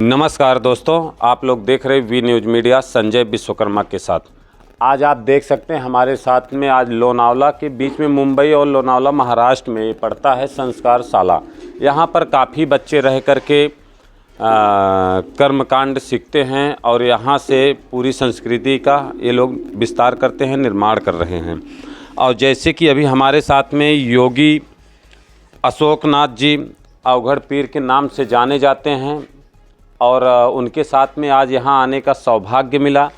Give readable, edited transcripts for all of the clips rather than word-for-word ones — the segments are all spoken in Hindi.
नमस्कार दोस्तों, आप लोग देख रहे V news media Sanjay Vishwakarma के साथ। आज आप देख सकते हैं हमारे साथ में आज लोनावला के बीच में, मुंबई और लोनावला महाराष्ट्र में ये पड़ता है संस्कार शाला। यहाँ पर काफ़ी बच्चे रह कर के कर्मकांड सीखते हैं और यहाँ से पूरी संस्कृति का ये लोग विस्तार करते हैं, निर्माण कर रहे हैं। और जैसे कि अभी हमारे साथ में योगी अशोकनाथ जी अवघड़ पीर के नाम से जाने जाते हैं और उनके साथ में आज यहाँ आने का सौभाग्य मिला।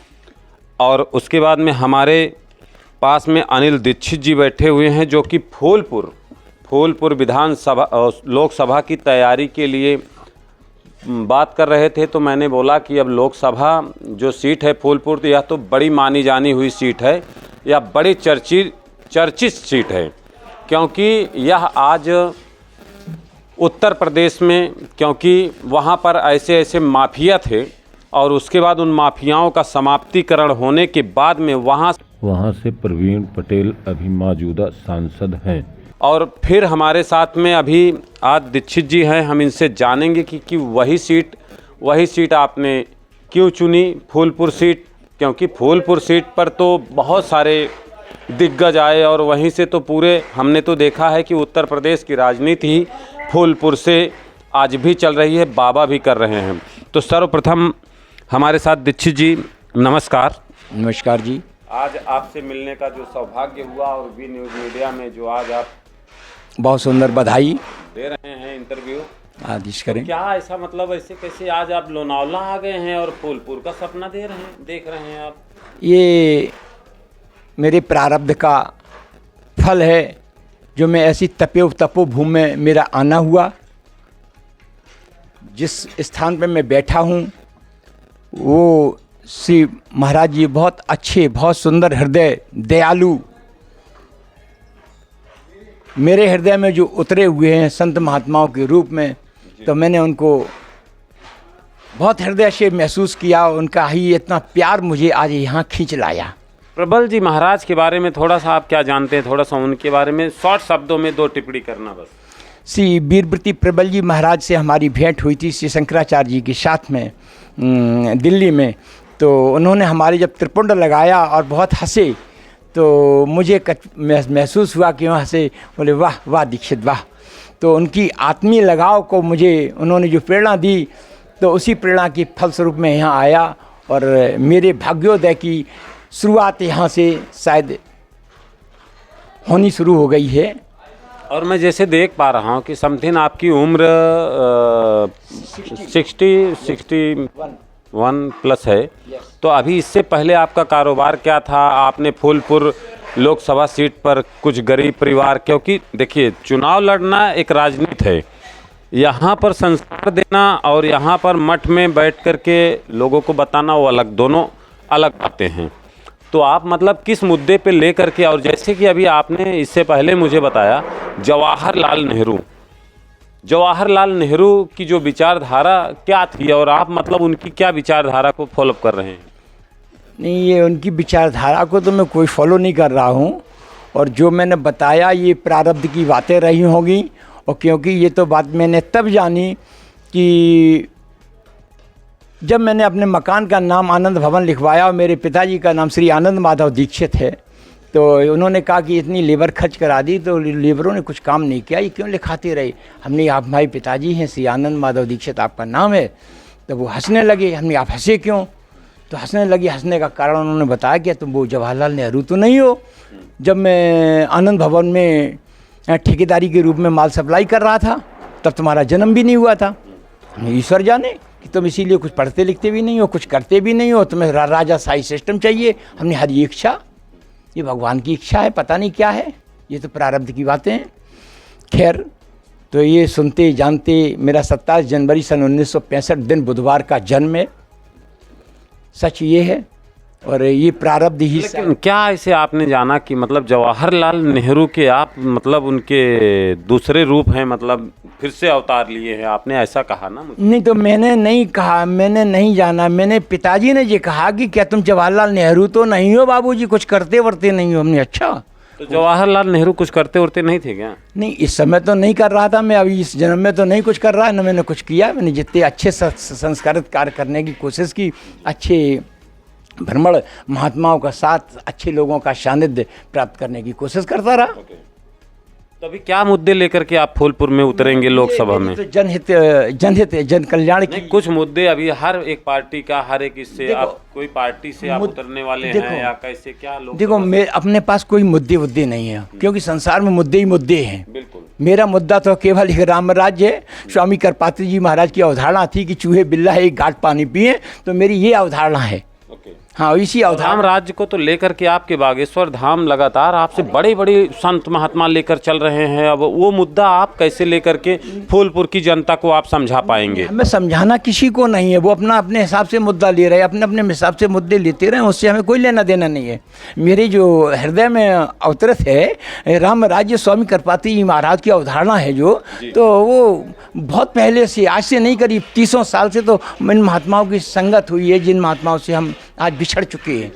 और उसके बाद में हमारे पास में अनिल दीक्षित जी बैठे हुए हैं, जो कि फूलपुर विधानसभा लोकसभा की तैयारी के लिए बात कर रहे थे। तो मैंने बोला कि अब लोकसभा जो सीट है फूलपुर, तो यह तो बड़ी मानी जानी हुई सीट है, यह बड़ी चर्चित सीट है, क्योंकि यह आज उत्तर प्रदेश में, क्योंकि वहाँ पर ऐसे माफिया थे और उसके बाद उन माफियाओं का समाप्तिकरण होने के बाद में वहाँ से प्रवीण पटेल अभी मौजूदा सांसद हैं। और फिर हमारे साथ में अभी आज दीक्षित जी हैं। हम इनसे जानेंगे कि वही सीट आपने क्यों चुनी, फूलपुर सीट, क्योंकि फूलपुर सीट पर तो बहुत सारे दिग्गज आए और वहीं से तो पूरे हमने तो देखा है कि उत्तर प्रदेश की राजनीति ही फूलपुर से आज भी चल रही है, बाबा भी कर रहे हैं। तो सर्वप्रथम हमारे साथ दीक्षित जी, नमस्कार। नमस्कार जी। आज आपसे मिलने का जो सौभाग्य हुआ और वी न्यूज़ मीडिया में जो आज आप बहुत सुंदर बधाई दे रहे हैं, इंटरव्यू आदेश करें। क्या ऐसा मतलब ऐसे कैसे आज आप लोनावला आ गए हैं और फूलपुर का सपना देख रहे हैं आप? ये मेरे प्रारब्ध का फल है, जो मैं ऐसी तपोभूमि में मेरा आना हुआ। जिस स्थान पर मैं बैठा हूँ वो श्री महाराज जी बहुत अच्छे, बहुत सुंदर हृदय, दयालु, मेरे हृदय में जो उतरे हुए हैं संत महात्माओं के रूप में, तो मैंने उनको बहुत हृदय से महसूस किया। उनका ही इतना प्यार मुझे आज यहाँ खींच लाया। प्रबल जी महाराज के बारे में थोड़ा सा आप क्या जानते हैं, थोड़ा सा उनके बारे में शॉर्ट शब्दों में 2 टिप्पणी करना बस। श्री वीरव्रती प्रबल जी महाराज से हमारी भेंट हुई थी श्री शंकराचार्य जी के साथ में दिल्ली में। तो उन्होंने हमारे जब त्रिपुंड लगाया और बहुत हंसे, तो मुझे महसूस हुआ कि वहाँ हंसे, बोले वाह वाह दीक्षित वाह। तो उनकी आत्मीय लगाव को मुझे उन्होंने जो प्रेरणा दी, तो उसी प्रेरणा की फलस्वरूप मैं यहाँ आया और मेरे भाग्योदय की शुरुआत यहाँ से शायद होनी शुरू हो गई है। और मैं जैसे देख पा रहा हूँ कि समथिंग आपकी उम्र 61 प्लस है। तो अभी इससे पहले आपका कारोबार क्या था? आपने फूलपुर लोकसभा सीट पर कुछ गरीब परिवार, क्योंकि देखिए चुनाव लड़ना एक राजनीति है, यहाँ पर संस्कार देना और यहाँ पर मठ में बैठ कर के लोगों को बताना, वो अलग, दोनों अलग बातें हैं। तो आप मतलब किस मुद्दे पे लेकर के, और जैसे कि अभी आपने इससे पहले मुझे बताया जवाहरलाल नेहरू की जो विचारधारा क्या थी, और आप मतलब उनकी क्या विचारधारा को फॉलो कर रहे हैं? नहीं, ये उनकी विचारधारा को तो मैं कोई फॉलो नहीं कर रहा हूँ, और जो मैंने बताया ये प्रारब्ध की बातें रही होंगी। और क्योंकि ये तो बात मैंने तब जानी कि जब मैंने अपने मकान का नाम आनंद भवन लिखवाया और मेरे पिताजी का नाम श्री आनंद माधव दीक्षित है, तो उन्होंने कहा कि इतनी लेबर खर्च करा दी, तो लेबरों ने कुछ काम नहीं किया, ये क्यों लिखाते रहे। हमने, आप हमारे पिताजी हैं, श्री आनंद माधव दीक्षित आपका नाम है। तो वो हंसने लगे। हमने, आप हंसे क्यों? तो हंसने लगे। हंसने का कारण उन्होंने बताया कि तुम वो जवाहरलाल नेहरू तो नहीं हो। जब मैं आनंद भवन में ठेकेदारी के रूप में माल सप्लाई कर रहा था, तब तुम्हारा जन्म भी नहीं हुआ था। ईश्वर जाने कि तुम इसीलिए कुछ पढ़ते लिखते भी नहीं हो, कुछ करते भी नहीं हो, तुम्हें राजा शाही सिस्टम चाहिए। हमने, हरी इच्छा, ये भगवान की इच्छा है, पता नहीं क्या है, ये तो प्रारब्ध की बातें हैं। खैर, तो ये सुनते जानते मेरा 27 जनवरी सन 1965 दिन बुधवार का जन्म है। सच ये है, और ये प्रारब्ध ही। क्या ऐसे आपने जाना कि मतलब जवाहरलाल नेहरू के आप मतलब उनके दूसरे रूप हैं, मतलब फिर से अवतार लिए हैं, आपने ऐसा कहा ना मुझे? नहीं, तो मैंने नहीं कहा, मैंने नहीं जाना। मैंने, पिताजी ने ये कहा कि क्या तुम जवाहरलाल नेहरू तो नहीं हो बाबूजी, कुछ करते वर्ते नहीं हो। हमने, अच्छा तो जवाहरलाल नेहरू कुछ करते उरते नहीं थे क्या? नहीं, इस समय तो नहीं कर रहा था मैं, अभी इस जन्म में तो नहीं कुछ कर रहा है, न मैंने कुछ किया। मैंने जितने अच्छे संस्कारित कार्य करने की कोशिश की, अच्छे भ्रमण महात्माओं का साथ, अच्छे लोगों का सानिध्य प्राप्त करने की कोशिश करता रहा। तो अभी क्या मुद्दे लेकर के आप फूलपुर में उतरेंगे लोकसभा में? तो जनहित जन कल्याण की कुछ मुद्दे अभी हर एक पार्टी का, हर एक इससे आप कोई पार्टी से आप उतरने वाले हैं या कैसे, क्या लोग? देखो, अपने पास कोई मुद्दे नहीं है, क्योंकि संसार में मुद्दे ही मुद्दे हैं। बिल्कुल। मेरा मुद्दा तो केवल एक राम राज्य है। स्वामी करपात्री जी महाराज की अवधारणा थी कि चूहे बिल्ला एक घाट पानी पिए, तो मेरी ये अवधारणा है। हाँ, इसी धाम राज्य को तो लेकर के आपके बागेश्वर धाम लगातार आपसे बड़े बड़े संत महात्मा लेकर चल रहे हैं। अब वो मुद्दा आप कैसे लेकर के फूलपुर की जनता को आप समझा पाएंगे? हमें समझाना किसी को नहीं है, वो अपने हिसाब से मुद्दा ले रहे हैं, अपने हिसाब से मुद्दे लेते रहे, उससे हमें कोई लेना देना नहीं है। मेरे जो हृदय में अवतरित है राम राज्य स्वामी करपात्री जी महाराज की अवधारणा है जो, तो वो बहुत पहले से, आज से नहीं, करीब 30 साल से तो इन महात्माओं की संगत हुई है, जिन महात्माओं से हम आज बिछड़ चुके हैं।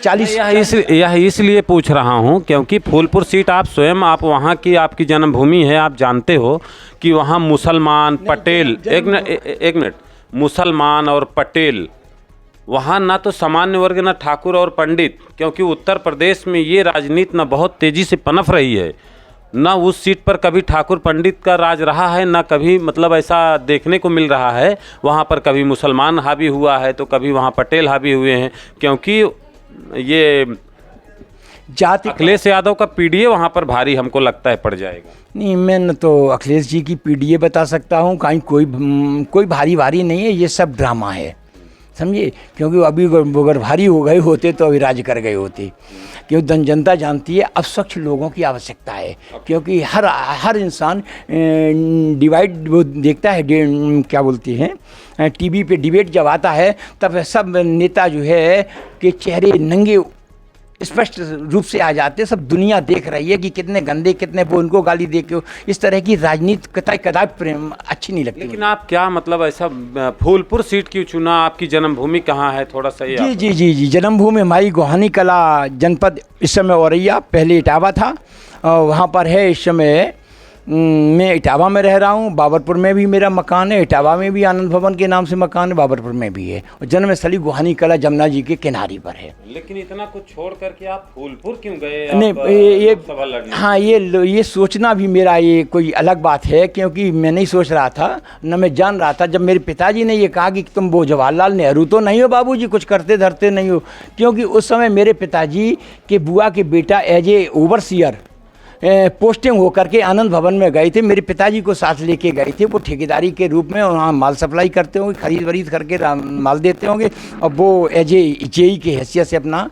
40 यह इसलिए पूछ रहा हूं क्योंकि फूलपुर सीट आप स्वयं, आप वहां की, आपकी जन्मभूमि है, आप जानते हो कि वहां मुसलमान, पटेल, एक मिनट, मुसलमान और पटेल, वहाँ ना तो सामान्य वर्ग, ना ठाकुर और पंडित, क्योंकि उत्तर प्रदेश में ये राजनीति ना बहुत तेज़ी से पनप रही है। ना उस सीट पर कभी ठाकुर पंडित का राज रहा है, ना कभी मतलब ऐसा देखने को मिल रहा है। वहाँ पर कभी मुसलमान हावी हुआ है तो कभी वहाँ पटेल हावी हुए हैं, क्योंकि ये जाति अखिलेश यादव का पीडीए वहाँ पर भारी हमको लगता है पड़ जाएगा। नहीं, मैं न तो अखिलेश जी की पीडीए बता सकता हूँ, कहीं कोई भारी नहीं है, ये सब ड्रामा है, समझिए। क्योंकि अभी अगर भारी हो गए होते तो अभी राज कर गए होते, क्योंकि जनता जानती है अब स्वच्छ लोगों की आवश्यकता है। क्योंकि हर इंसान डिवाइड वो देखता है, क्या बोलते हैं, टीवी पे डिबेट जब आता है तब सब नेता जो है के चेहरे नंगे स्पष्ट रूप से आ जाते हैं। सब दुनिया देख रही है कि कितने गंदे, कितने वो उनको गाली दे के, इस तरह की राजनीति कदापि अच्छी नहीं लगती। लेकिन आप क्या मतलब ऐसा फूलपुर सीट क्यों चुना? आपकी जन्मभूमि कहाँ है, थोड़ा सा ये? जी, जन्मभूमि हमारी गोहानी कला जनपद, इस समय औरैया, पहले इटावा था, वहाँ पर है इस समय। मैं इटावा में रह रहा हूँ, बाबरपुर में भी मेरा मकान है, इटावा में भी आनंद भवन के नाम से मकान है, बाबरपुर में भी है, और जन्मस्थली गोहानी कला जमुना जी के किनारे पर है। लेकिन इतना कुछ छोड़ करके आप फूलपुर क्यों गए? नहीं, हाँ, ये सोचना भी मेरा ये कोई अलग बात है, क्योंकि मैं नहीं सोच रहा था, न मैं जान रहा था। जब मेरे पिताजी ने ये कहा कि तुम वो जवाहरलाल नेहरू तो नहीं हो बाबूजी, कुछ करते धरते नहीं हो, क्योंकि उस समय मेरे पिताजी के बुआ के बेटा एज ए ओवरसीयर पोस्टिंग होकर के आनंद भवन में गए थे। मेरे पिताजी को साथ लेके गए थे, वो ठेकेदारी के रूप में वहाँ माल सप्लाई करते होंगे, खरीद वरीद करके माल देते होंगे, और वो एज ए जेई की हैसियत से अपना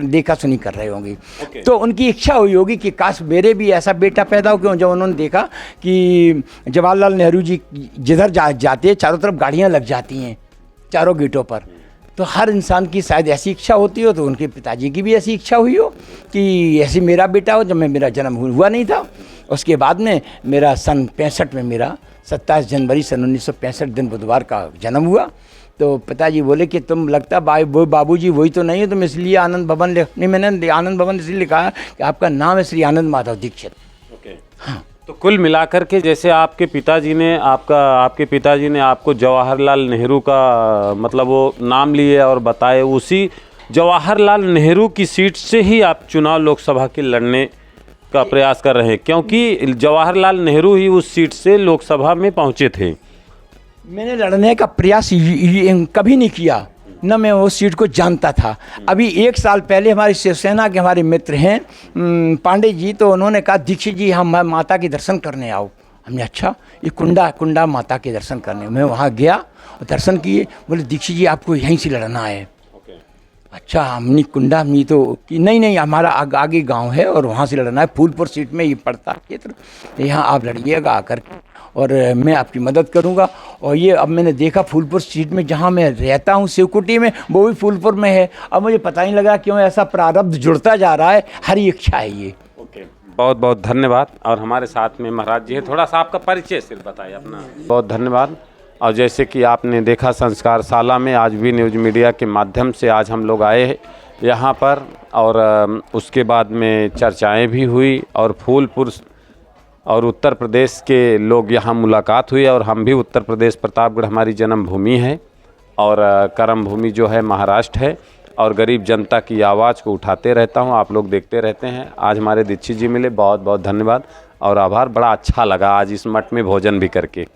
देखा सुनी कर रहे होंगे। तो उनकी इच्छा हुई होगी कि काश मेरे भी ऐसा बेटा पैदा हो। क्यों? जब उन्होंने देखा कि जवाहरलाल नेहरू जी जिधर जाते चारों तरफ गाड़ियाँ लग जाती हैं चारों गेटों पर, तो हर इंसान की शायद ऐसी इच्छा होती हो, तो उनके पिताजी की भी ऐसी इच्छा हुई हो कि ऐसे मेरा बेटा हो। जब मेरा जन्म हुआ नहीं था, उसके बाद में मेरा सन 65 में, मेरा 27 जनवरी सन 1965 दिन बुधवार का जन्म हुआ। तो पिताजी बोले कि तुम लगता बाबूजी वही तो नहीं है, तुम इसलिए आनंद भवन नहीं, मैंने आनंद भवन इसलिए लिखा कि आपका नाम है श्री आनंद माधव दीक्षित। हाँ, तो कुल मिलाकर के जैसे आपके पिताजी ने आपको जवाहरलाल नेहरू का मतलब वो नाम लिए और बताए, उसी जवाहरलाल नेहरू की सीट से ही आप चुनाव लोकसभा के लड़ने का प्रयास कर रहे हैं, क्योंकि जवाहरलाल नेहरू ही उस सीट से लोकसभा में पहुंचे थे। मैंने लड़ने का प्रयास कभी नहीं किया, न मैं उस सीट को जानता था। अभी 1 साल पहले हमारी शिवसेना के हमारे मित्र हैं पांडे जी, तो उन्होंने कहा दीक्षित जी हम माता के दर्शन करने आओ। हमने अच्छा, ये कुंडा माता के दर्शन करने, मैं वहाँ गया और दर्शन किए। बोले दीक्षित जी आपको यहीं से लड़ना है। अच्छा, हमने कुंडा मी तो कि नहीं हमारा आगे गांव है और वहाँ से लड़ना है, फूलपुर सीट में ये पड़ता क्षेत्र, यहाँ आप लड़िएगा आकर और मैं आपकी मदद करूंगा। और ये अब मैंने देखा फूलपुर सीट में जहाँ मैं रहता हूँ शिवकुटी में, वो भी फूलपुर में है। अब मुझे पता नहीं लगा क्यों ऐसा प्रारब्ध जुड़ता जा रहा है, हरी इच्छा है ये। बहुत बहुत धन्यवाद। और हमारे साथ में महाराज जी हैं, थोड़ा सा आपका परिचय सिर्फ बताइए अपना। बहुत धन्यवाद। और जैसे कि आपने देखा संस्कारशाला में आज भी न्यूज़ मीडिया के माध्यम से आज हम लोग आए यहाँ पर। और उसके बाद में चर्चाएं भी हुई और फूलपुर और उत्तर प्रदेश के लोग यहाँ मुलाकात हुई। और हम भी उत्तर प्रदेश, प्रतापगढ़ हमारी जन्मभूमि है और कर्म भूमि जो है महाराष्ट्र है। और गरीब जनता की आवाज़ को उठाते रहता हूँ, आप लोग देखते रहते हैं। आज हमारे दीक्षित जी मिले, बहुत बहुत धन्यवाद और आभार। बड़ा अच्छा लगा आज इस मठ में भोजन भी करके।